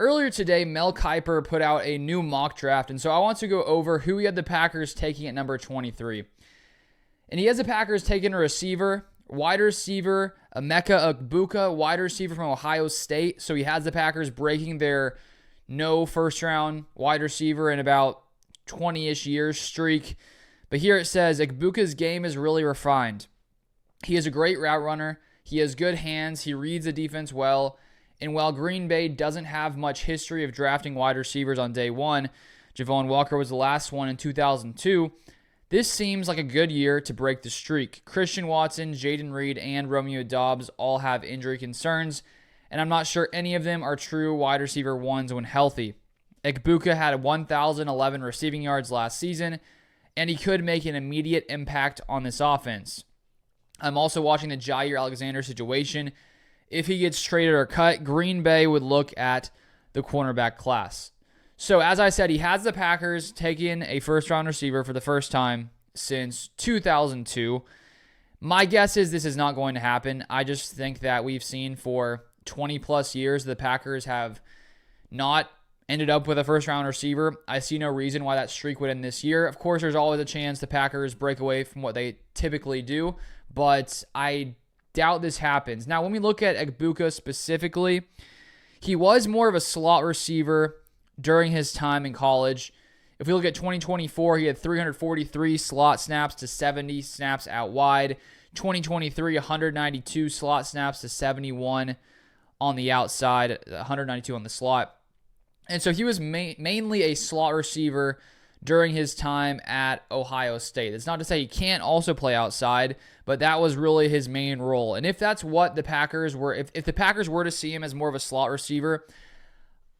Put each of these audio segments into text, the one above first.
Earlier today, Mel Kiper put out a new mock draft, and so I want to go over who he had the Packers taking at number 23. And he has the Packers taking a receiver, wide receiver, Emeka Egbuka, wide receiver from Ohio State. So he has the Packers breaking their no first-round wide receiver in about 20-ish years streak. But here it says, Egbuka's game is really refined. He is a great route runner. He has good hands. He reads the defense well. And while Green Bay doesn't have much history of drafting wide receivers on day one, Javon Walker was the last one in 2002, this seems like a good year to break the streak. Christian Watson, Jaden Reed, and Romeo Doubs all have injury concerns, and I'm not sure any of them are true wide receiver ones when healthy. Egbuka had 1,011 receiving yards last season, and he could make an immediate impact on this offense. I'm also watching the Jair Alexander situation. If he gets traded or cut, Green Bay would look at the cornerback class. So as I said, he has the Packers taking a first-round receiver for the first time since 2002. My guess is this is not going to happen. I just think that we've seen for 20-plus years the Packers have not ended up with a first-round receiver. I see no reason why that streak would end this year. Of course, there's always a chance the Packers break away from what they typically do, but I doubt this happens. Now, when we look at Egbuka specifically, he was more of a slot receiver during his time in college. If we look at 2024, he had 343 slot snaps to 70 snaps out wide. 2023, 192 slot snaps to 71 on the outside, 192 on the slot. And so he was mainly a slot receiver during his time at Ohio State. It's not to say he can't also play outside, but that was really his main role. And if that's what the Packers were, if the Packers were to see him as more of a slot receiver,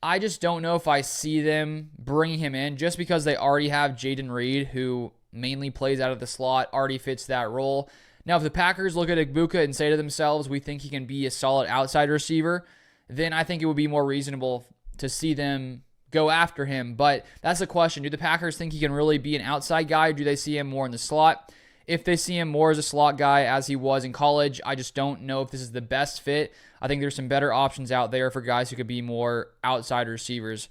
I just don't know if I see them bringing him in just because they already have Jaden Reed, who mainly plays out of the slot, already fits that role. Now, if the Packers look at Egbuka and say to themselves, we think he can be a solid outside receiver, then I think it would be more reasonable to see them go after him. But that's the question. Do the Packers think he can really be an outside guy, or do they see him more in the slot? If they see him more as a slot guy as he was in college, I just don't know if this is the best fit. I think there's some better options out there for guys who could be more outside receivers.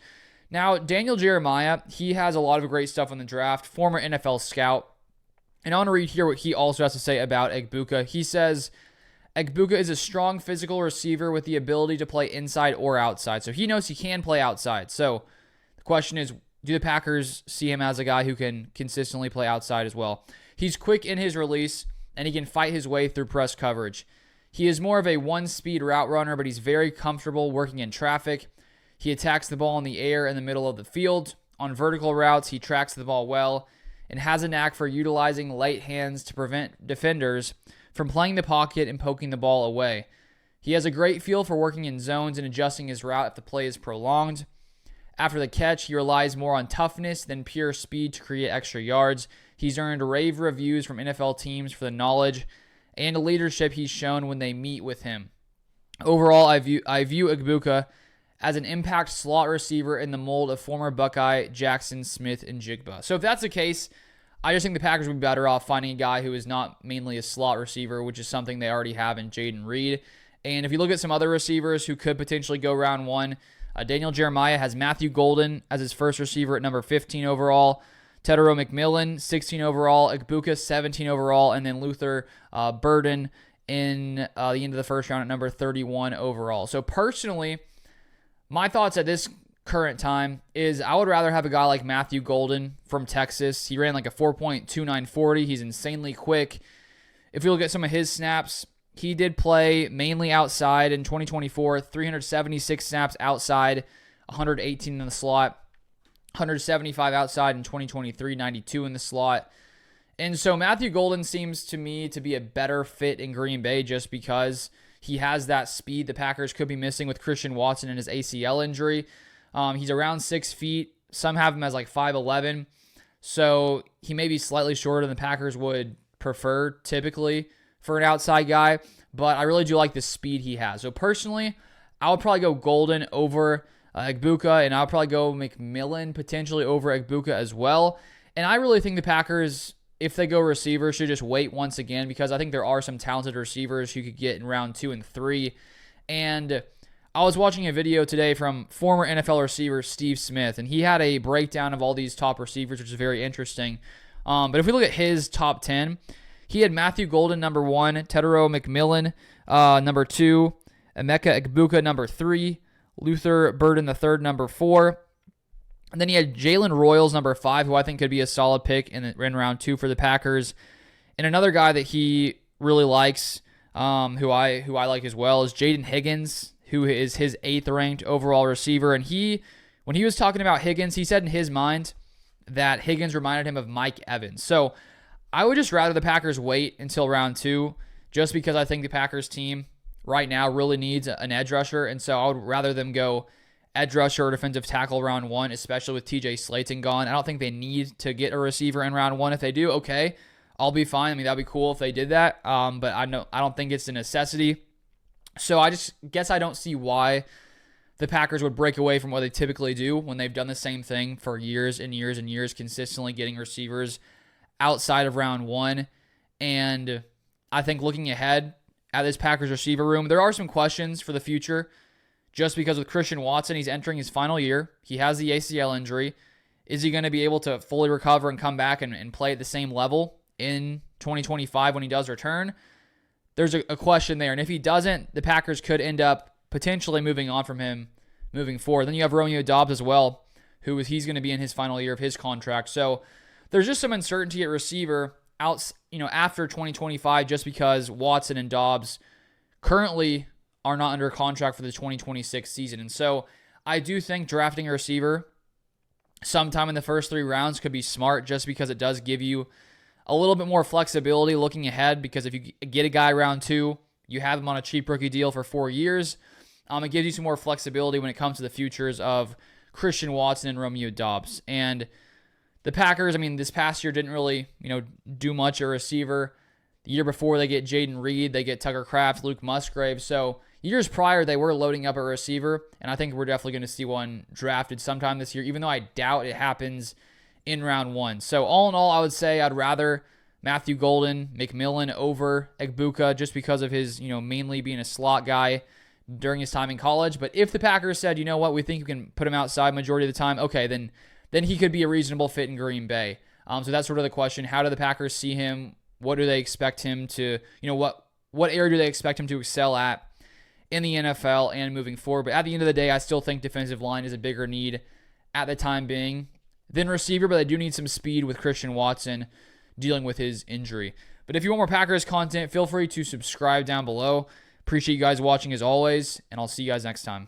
Now, Daniel Jeremiah, he has a lot of great stuff on the draft, former NFL scout. And I want to read here what he also has to say about Egbuka. He says, Egbuka is a strong physical receiver with the ability to play inside or outside. So he knows he can play outside. So the question is, do the Packers see him as a guy who can consistently play outside as well? He's quick in his release, and he can fight his way through press coverage. He is more of a one-speed route runner, but he's very comfortable working in traffic. He attacks the ball in the air in the middle of the field. On vertical routes, he tracks the ball well and has a knack for utilizing light hands to prevent defenders from playing the pocket and poking the ball away. He has a great feel for working in zones and adjusting his route if the play is prolonged. After the catch, he relies more on toughness than pure speed to create extra yards. He's earned rave reviews from NFL teams for the knowledge and the leadership he's shown when they meet with him. Overall, I view Egbuka as an impact slot receiver in the mold of former Buckeye Jackson Smith and Jigba. So if that's the case, I just think the Packers would be better off finding a guy who is not mainly a slot receiver, which is something they already have in Jaden Reed. And if you look at some other receivers who could potentially go round one, Daniel Jeremiah has Matthew Golden as his first receiver at number 15 overall. Tedero McMillan, 16 overall. Egbuka, 17 overall. And then Luther Burden in the end of the first round at number 31 overall. So personally, my thoughts at this current time is I would rather have a guy like Matthew Golden from Texas. He ran like a 4.2940. He's insanely quick. If you look at some of his snaps, he did play mainly outside in 2024, 376 snaps outside, 118 in the slot, 175 outside in 2023, 92 in the slot. And so Matthew Golden seems to me to be a better fit in Green Bay just because he has that speed the Packers could be missing with Christian Watson and his ACL injury. He's around 6 feet. Some have him as like 5'11". So he may be slightly shorter than the Packers would prefer typically for an outside guy, but I really do like the speed he has. So personally, I would probably go Golden over Egbuka, and I'll probably go McMillan potentially over Egbuka as well. And I really think the Packers, if they go receiver, should just wait once again because I think there are some talented receivers who could get in round 2 and 3. And I was watching a video today from former NFL receiver Steve Smith, and he had a breakdown of all these top receivers, which is very interesting. But if we look at his top 10, he had Matthew Golden, number 1, Tedero McMillan, number 2, Emeka Egbuka, number 3, Luther Burden III, number 4. And then he had Jalen Royals, number 5, who I think could be a solid pick in round 2 for the Packers. And another guy that he really likes, who I like as well, is Jaden Higgins, who is his 8th ranked overall receiver. And when he was talking about Higgins, he said in his mind that Higgins reminded him of Mike Evans. So I would just rather the Packers wait until round 2, just because I think the Packers team right now really needs an edge rusher. And so I would rather them go edge rusher or defensive tackle round 1, especially with TJ Slayton gone. I don't think they need to get a receiver in round 1. If they do, okay, I'll be fine. I mean, that'd be cool if they did that. But I don't think it's a necessity. So I just guess I don't see why the Packers would break away from what they typically do when they've done the same thing for years and years and years, consistently getting receivers outside of round 1. And I think looking ahead at this Packers receiver room, there are some questions for the future, just because with Christian Watson, he's entering his final year. He has the ACL injury. Is he going to be able to fully recover and come back and play at the same level in 2025 when he does return? There's a question there. And if he doesn't, the Packers could end up potentially moving on from him moving forward. Then you have Romeo Doubs as well, he's going to be in his final year of his contract. So there's just some uncertainty at receiver after 2025, just because Watson and Doubs currently are not under contract for the 2026 season. And so I do think drafting a receiver sometime in the first 3 rounds could be smart, just because it does give you a little bit more flexibility looking ahead, because if you get a guy round 2, you have him on a cheap rookie deal for 4 years. It gives you some more flexibility when it comes to the futures of Christian Watson and Romeo Doubs. And the Packers, this past year didn't really, do much at receiver. The year before, they get Jaden Reed, they get Tucker Kraft, Luke Musgrave. So years prior, they were loading up a receiver, and I think we're definitely going to see one drafted sometime this year, even though I doubt it happens in round 1. So all in all, I would say I'd rather Matthew Golden, McMillan over Egbuka, just because of his, mainly being a slot guy during his time in college. But if the Packers said, you know what, we think we can put him outside majority of the time, okay, then he could be a reasonable fit in Green Bay. So that's sort of the question. How do the Packers see him? What do they expect him to, what area do they expect him to excel at in the NFL and moving forward? But at the end of the day, I still think defensive line is a bigger need at the time being than receiver, but they do need some speed with Christian Watson dealing with his injury. But if you want more Packers content, feel free to subscribe down below. Appreciate you guys watching as always, and I'll see you guys next time.